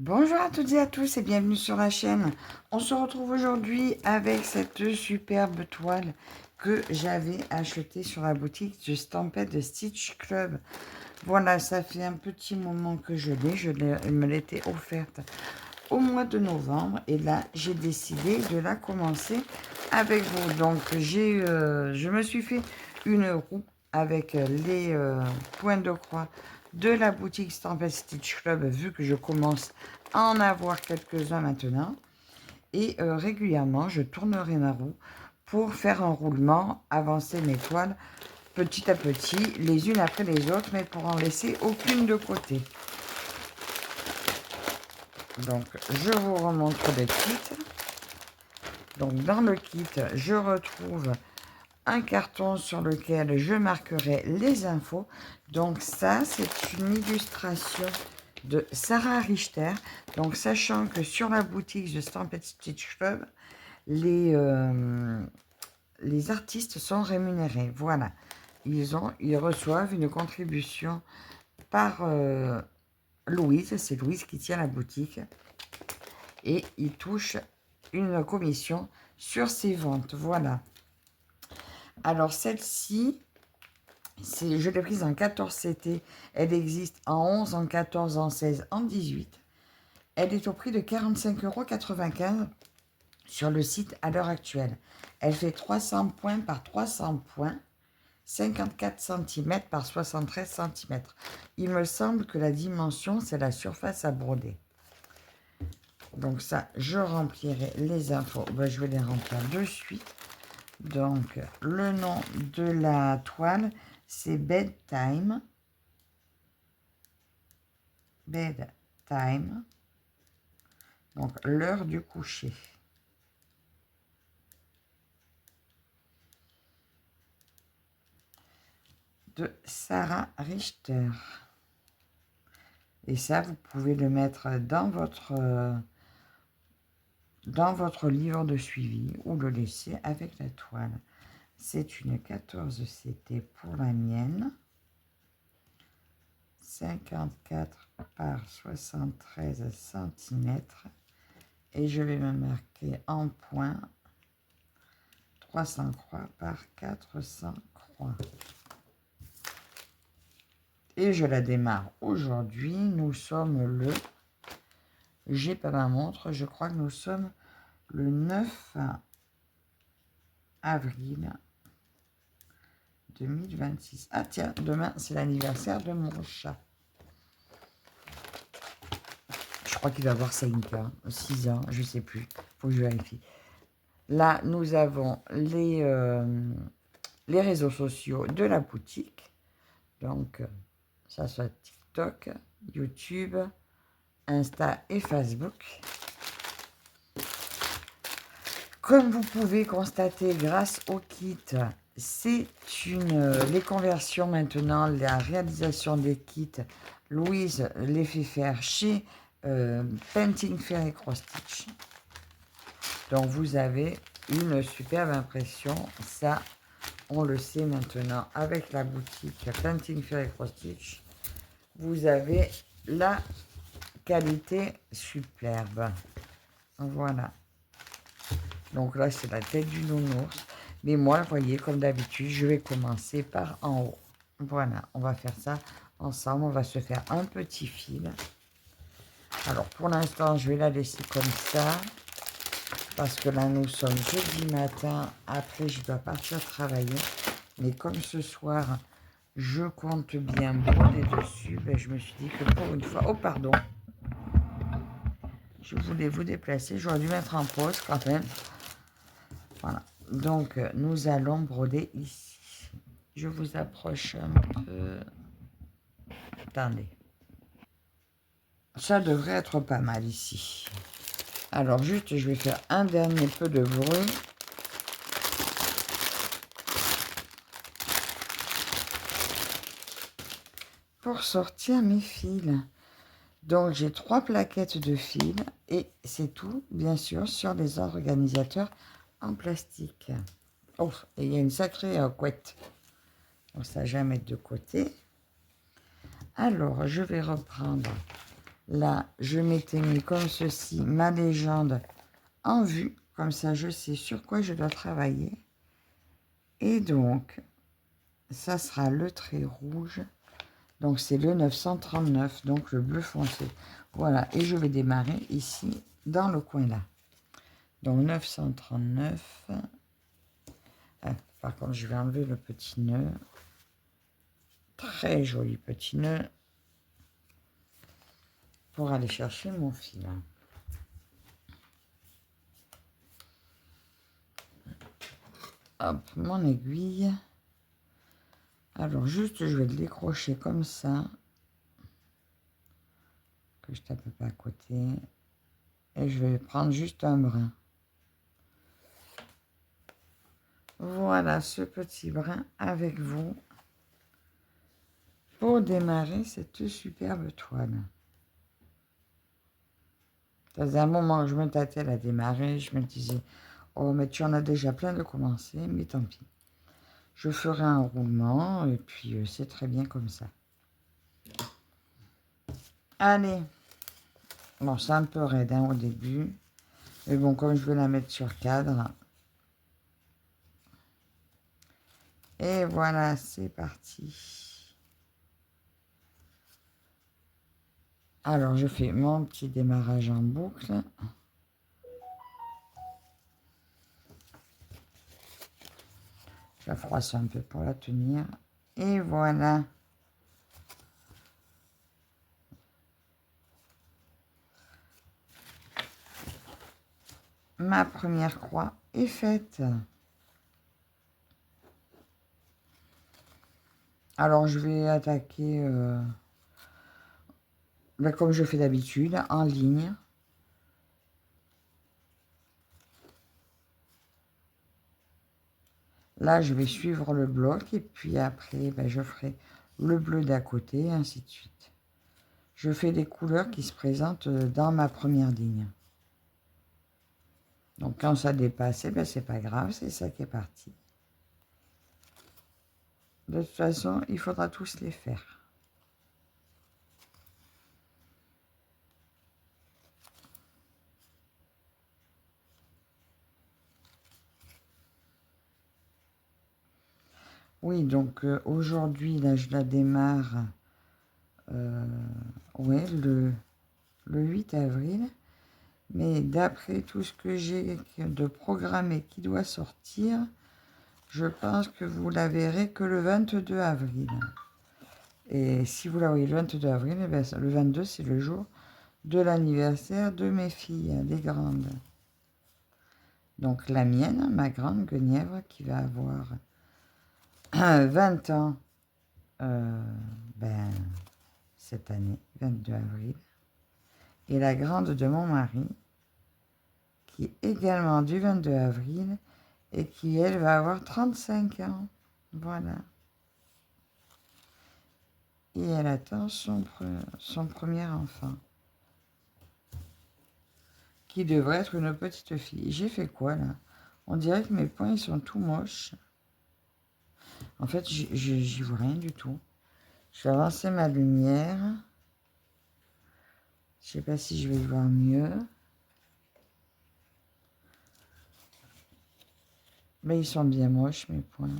Bonjour à toutes et à tous et bienvenue sur la chaîne. On se retrouve aujourd'hui avec cette superbe toile que j'avais achetée sur la boutique de Stampede Stitch Club. Voilà, ça fait un petit moment que elle me l'était offerte au mois de novembre et là j'ai décidé de la commencer avec vous. Donc je me suis fait une roue avec les points de croix de la boutique Stampede Stitch Club, vu que je commence à en avoir quelques-uns maintenant. Et régulièrement, je tournerai ma roue pour faire un roulement, avancer mes toiles petit à petit, les unes après les autres, mais pour en laisser aucune de côté. Donc, je vous remontre le kit. Donc, dans le kit, je retrouve un carton sur lequel je marquerai les infos. Donc ça, c'est une illustration de Sarah Richter. Donc sachant que sur la boutique de Stampede Stitch Club, les artistes sont rémunérés. Voilà, ils reçoivent une contribution par Louise. C'est Louise qui tient la boutique. Et ils touchent une commission sur ces ventes. Voilà. Alors celle-ci, je l'ai prise en 14 CT. Elle existe en 11, en 14, en 16, en 18. Elle est au prix de 45,95 € sur le site à l'heure actuelle. Elle fait 300 points par 300 points, 54 cm par 73 cm. Il me semble que la dimension, c'est la surface à broder. Donc ça, je remplirai les infos. Ben, je vais les remplir de suite. Donc, le nom de la toile, c'est Bedtime. Bedtime. Donc, l'heure du coucher. De Sarah Richter. Et ça, vous pouvez le mettre dans votre livre de suivi ou le laisser avec la toile. C'est une 14 CT pour la mienne. 54 par 73 cm. Et je vais me marquer en point 300 croix par 400 croix. Et je la démarre aujourd'hui. Nous sommes le... J'ai pas ma montre. Je crois que nous sommes le 9 avril 2026. Ah tiens, demain c'est l'anniversaire de mon chat. Je crois qu'il va avoir 5 ans, 6 ans, je sais plus. Faut que je vérifie. Là, nous avons les réseaux sociaux de la boutique. Donc, ça soit TikTok, YouTube, Insta et Facebook. Comme vous pouvez constater grâce au kit, c'est les conversions maintenant, la réalisation des kits. Louise les fait faire chez Painting Fair Cross Stitch. Donc vous avez une superbe impression. Ça, on le sait maintenant avec la boutique Painting Fair Cross Stitch. Vous avez la qualité superbe. Voilà. Donc là, c'est la tête du nounours. Mais moi, vous voyez, comme d'habitude, je vais commencer par en haut. Voilà, on va faire ça ensemble. On va se faire un petit fil. Alors, pour l'instant, je vais la laisser comme ça. Parce que là, nous sommes jeudi matin. Après, je dois partir travailler. Mais comme ce soir, je compte bien broder dessus, ben, je me suis dit que pour une fois... Oh, pardon. Je voulais vous déplacer. J'aurais dû mettre en pause quand même. Voilà. Donc, nous allons broder ici. Je vous approche un peu. Attendez. Ça devrait être pas mal ici. Alors, juste, je vais faire un dernier peu de bruit. Pour sortir mes fils. Donc, j'ai 3 plaquettes de fils. Et c'est tout, bien sûr, sur des organisateurs en plastique. Oh, et il y a une sacrée couette. Donc, ça, je vais mettre de côté. Alors, je vais reprendre Là, je m'étais mis comme ceci, ma légende en vue. Comme ça, je sais sur quoi je dois travailler. Et donc, ça sera le trait rouge. Donc, c'est le 939, donc le bleu foncé. Voilà, et je vais démarrer ici, dans le coin là. Donc, 939. Ah, par contre, je vais enlever le petit nœud. Très joli petit nœud. Pour aller chercher mon fil. Hop, mon aiguille. Alors, juste, je vais le décrocher comme ça. Que je tape pas à côté. Et je vais prendre juste un brin. Voilà ce petit brin avec vous. Pour démarrer cette superbe toile. Ça faisait un moment que je me tâtais à démarrer. Je me disais, oh, mais tu en as déjà plein de commencer, mais tant pis. Je ferai un roulement et puis c'est très bien comme ça. Allez. Bon, c'est un peu raide hein, au début. Mais bon, comme je vais la mettre sur cadre. Et voilà, c'est parti. Alors, je fais mon petit démarrage en boucle. Je la froisse un peu pour la tenir. Et voilà. Ma première croix est faite. Alors, je vais attaquer, comme je fais d'habitude, en ligne. Là, je vais suivre le bloc et puis après, je ferai le bleu d'à côté, et ainsi de suite. Je fais les couleurs qui se présentent dans ma première ligne. Donc, quand ça dépasse, c'est pas grave, c'est ça qui est parti. De toute façon, il faudra tous les faire. Oui, donc aujourd'hui, là, je la démarre ouais, le 8 avril. Mais d'après tout ce que j'ai de programmé qui doit sortir, je pense que vous la verrez que le 22 avril. Et si vous la voyez le 22 avril, le 22, c'est le jour de l'anniversaire de mes filles, les grandes. Donc la mienne, ma grande Guenièvre, qui va avoir 20 ans cette année, 22 avril. Et la grande de mon mari, qui est également du 22 avril, et qui, elle, va avoir 35 ans. Voilà. Et elle attend son premier enfant, qui devrait être une petite fille. J'ai fait quoi, là? On dirait que mes points, ils sont tout moches. En fait, j'y vois rien du tout. Je vais avancer ma lumière. Je sais pas si je vais voir mieux. Mais ils sont bien moches, mes points.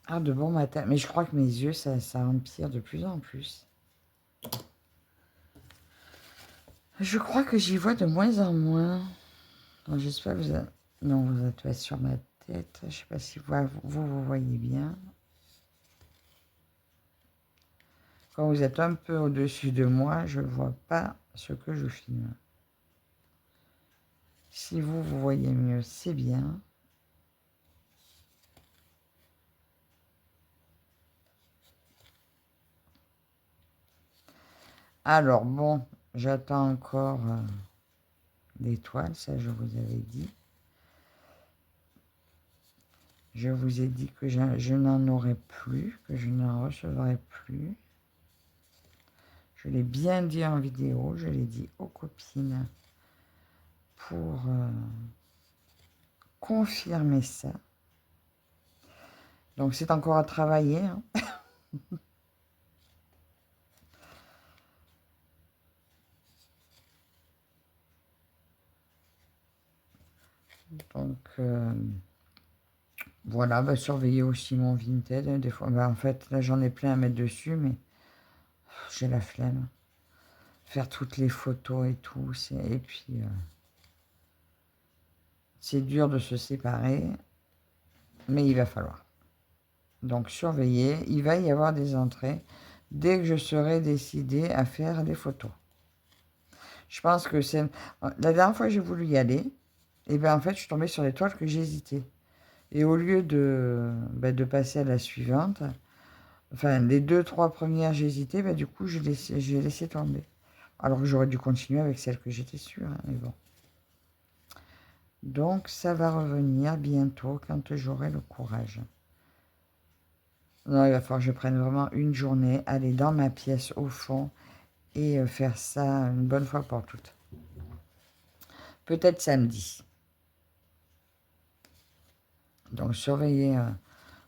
Ah, de bon matin. Mais je crois que mes yeux, ça empire de plus en plus. Je crois que j'y vois de moins en moins. J'espère que vous êtes... Non, vous êtes pas sur ma tête. Je sais pas si vous voyez bien. Quand vous êtes un peu au-dessus de moi, je ne vois pas ce que je filme. Si vous voyez mieux, c'est bien. Alors, bon, j'attends encore l'étoile, ça je vous avais dit. Je vous ai dit que je n'en aurais plus, que je n'en recevrai plus. Je l'ai bien dit en vidéo, je l'ai dit aux copines pour confirmer ça. Donc, c'est encore à travailler. Hein. Donc, voilà, bah, surveiller aussi mon Vinted. Hein, des fois, bah, en fait, là, j'en ai plein à mettre dessus, mais j'ai la flemme. Faire toutes les photos et tout. Et puis, c'est dur de se séparer, mais il va falloir. Donc, surveiller. Il va y avoir des entrées dès que je serai décidé à faire des photos. Je pense que c'est... La dernière fois que j'ai voulu y aller, et bien en fait, je suis tombée sur les toiles que j'hésitais. Et au lieu de passer à la suivante, enfin, les 2, 3 premières, j'hésitais, du coup, j'ai laissé tomber. Alors que j'aurais dû continuer avec celle que j'étais sûre, hein, mais bon. Donc, ça va revenir bientôt quand j'aurai le courage. Non, il va falloir que je prenne vraiment une journée, aller dans ma pièce au fond et faire ça une bonne fois pour toutes. Peut-être samedi. Donc, surveiller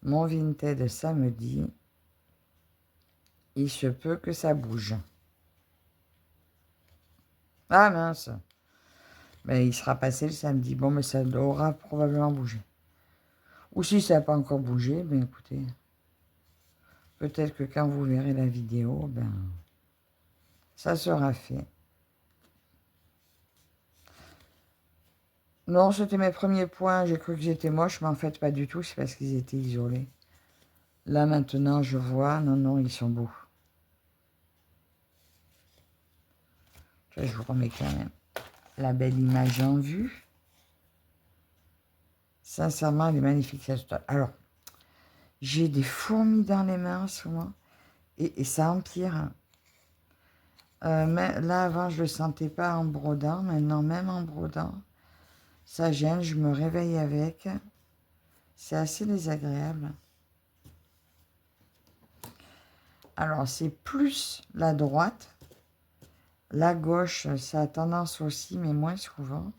mon Vinted samedi. Il se peut que ça bouge. Ah mince. Mais il sera passé le samedi. Bon, mais ça aura probablement bougé. Ou si ça n'a pas encore bougé, ben écoutez, peut-être que quand vous verrez la vidéo, ben ça sera fait. Non, c'était mes premiers points. J'ai cru que j'étais moche, mais en fait pas du tout. C'est parce qu'ils étaient isolés. Là maintenant, je vois. Non, non, ils sont beaux. Je vous remets quand même la belle image en vue. Sincèrement, elle est magnifique cette toile. Alors, j'ai des fourmis dans les mains souvent. Et ça empire. Mais là, avant, je ne le sentais pas en brodant. Maintenant, même en brodant, ça gêne. Je me réveille avec. C'est assez désagréable. Alors, c'est plus la droite. La gauche, ça a tendance aussi, mais moins souvent.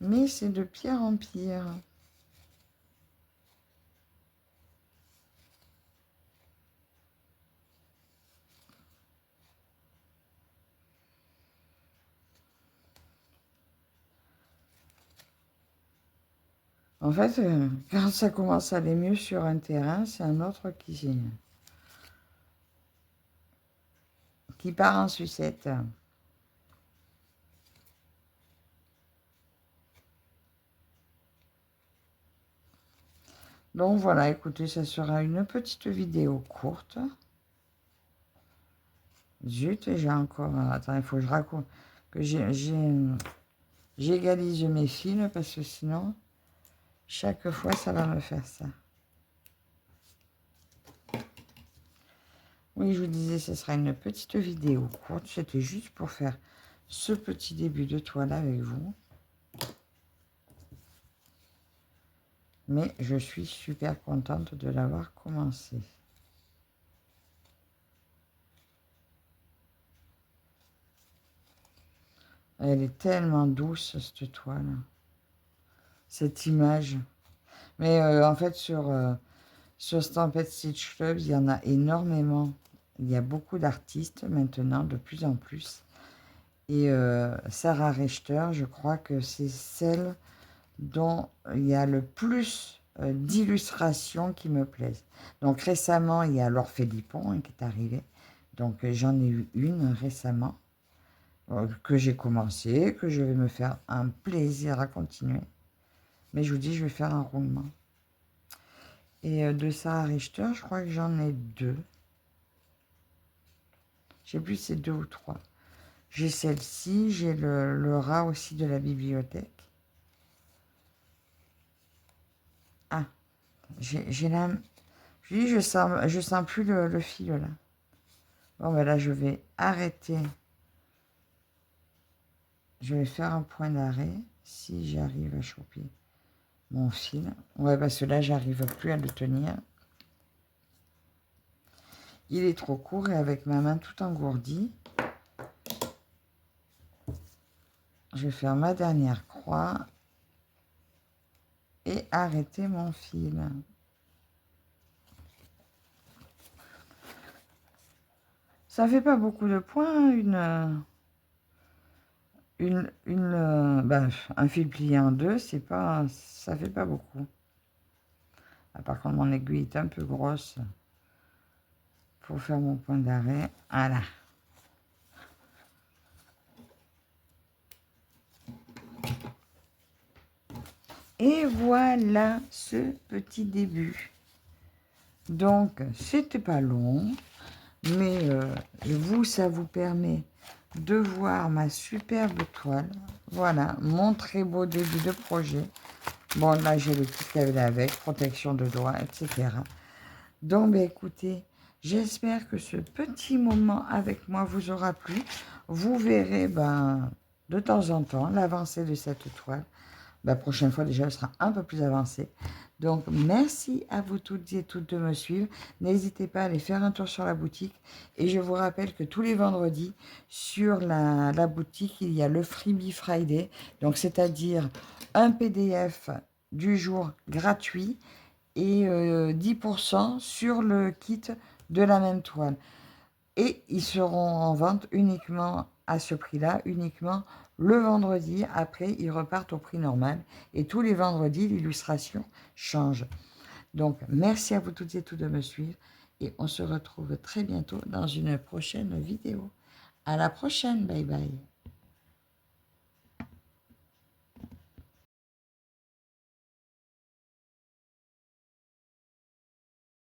Mais c'est de pire en pire. En fait, quand ça commence à aller mieux sur un terrain, c'est un autre qui part en sucette. Donc voilà, écoutez, ça sera une petite vidéo courte. Zut, j'ai encore... Attends, il faut que je raconte... que j'égalise mes fils, parce que sinon, chaque fois, ça va me faire ça. Oui, je vous disais, ce sera une petite vidéo courte. C'était juste pour faire ce petit début de toile avec vous. Mais je suis super contente de l'avoir commencé. Elle est tellement douce, cette toile. Cette image. Mais en fait, sur Stampede Stitch Club, il y en a énormément. Il y a beaucoup d'artistes maintenant, de plus en plus. Et Sarah Richter, je crois que c'est celle dont il y a le plus d'illustrations qui me plaisent. Donc récemment, il y a Laure Philippon qui est arrivée. Donc j'en ai eu une récemment que j'ai commencé, que je vais me faire un plaisir à continuer. Mais je vous dis, je vais faire un roulement. Et de Sarah Richter, je crois que j'en ai 2. Je sais plus si c'est 2 ou 3. J'ai celle-ci, j'ai le rat aussi de la bibliothèque. Ah, j'ai la... Je sens plus le fil là. Bon, ben là, je vais arrêter. Je vais faire un point d'arrêt si j'arrive à choper mon fil. Ouais, parce que là, j'arrive plus à le tenir. Il est trop court et avec ma main tout engourdie, je vais faire ma dernière croix. 3 et arrêter mon fil. Ça fait pas beaucoup de points, un fil plié en deux, c'est pas, ça fait pas beaucoup. Ah, par contre, mon aiguille est un peu grosse pour faire mon point d'arrêt. Voilà. Et voilà ce petit début. Donc, c'était pas long, mais vous, ça vous permet de voir ma superbe toile. Voilà, mon très beau début de projet. Bon, là, j'ai le petit câble avec, protection de doigts, etc. Donc, ben, écoutez, j'espère que ce petit moment avec moi vous aura plu. Vous verrez, de temps en temps, l'avancée de cette toile. La prochaine fois, déjà, elle sera un peu plus avancée. Donc, merci à vous toutes et toutes de me suivre. N'hésitez pas à aller faire un tour sur la boutique. Et je vous rappelle que tous les vendredis, sur la boutique, il y a le Freebie Friday. Donc, c'est-à-dire un PDF du jour gratuit et 10% sur le kit de la même toile. Et ils seront en vente uniquement à ce prix-là, uniquement le vendredi. Après, ils repartent au prix normal. Et tous les vendredis, l'illustration change. Donc, merci à vous toutes et tous de me suivre. Et on se retrouve très bientôt dans une prochaine vidéo. À la prochaine. Bye bye.